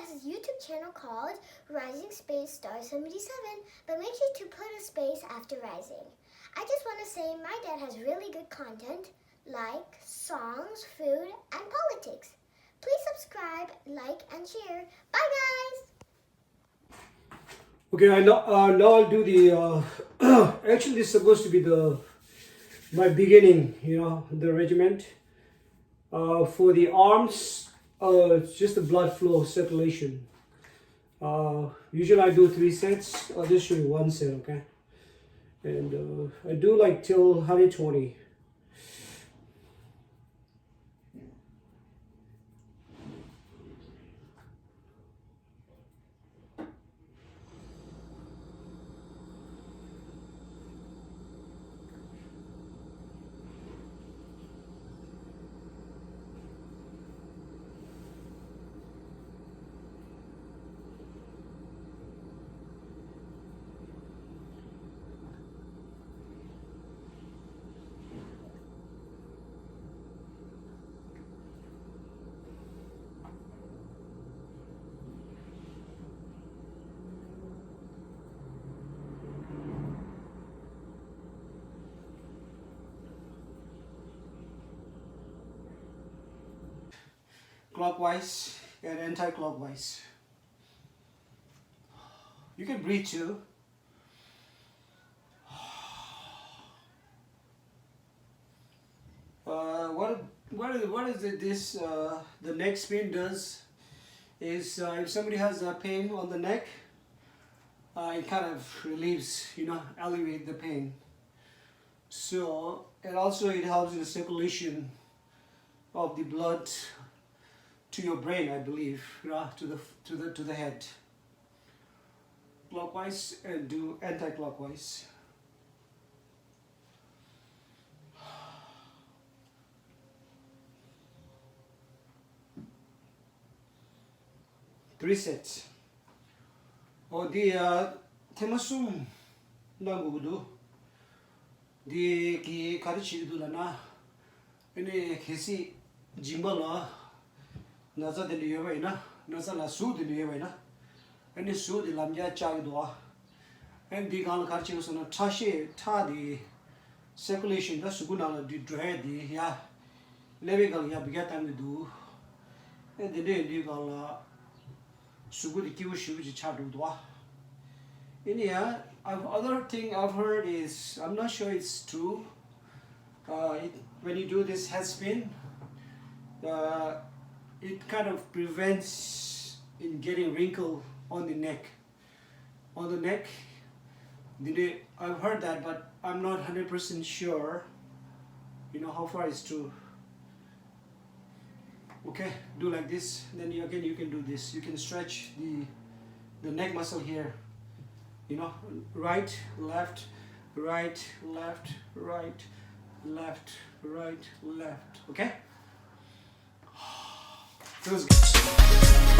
has a YouTube channel called Rising Space Star 77, but make sure to put a space after rising. I just want to say my dad has really good content like songs, food, and politics. Please subscribe, like, and share. Bye, guys! Okay, now I'll do the. Actually, this is supposed to be my beginning. The regiment. For the arms, it's just the blood flow circulation. Usually I do 3 sets. I'll just show you 1 set, okay? And I do like till 120. Clockwise and anti-clockwise. You can breathe too. What is it? The neck spin does is if somebody has a pain on the neck, it kind of relieves, alleviate the pain. So and also it helps in the circulation of the blood to your brain, I believe, to the head. Clockwise and do anti-clockwise. Three sets. Oh, the temasum nangudu. The ki karichi dulana. Ini kesi jimbala. Nasa de liye na. Nasa la su de liye na. Ini su de lamja chag doa. And the gal karichi usana tashi ta the circulation da suguna di dry di ya. Levigal ya bigatan do. And the day the gal sugudi kiwu shuji chadu doa. In here, other thing I've heard is, I'm not sure it's true. When you do this head spin, it kind of prevents in getting wrinkle on the neck. On the neck, I've heard that, but I'm not 100% sure. How far it's true. Okay, do like this. Then you can do this. You can stretch the neck muscle here. Right, left, right, left, right, left, right, left. Okay? Feels good.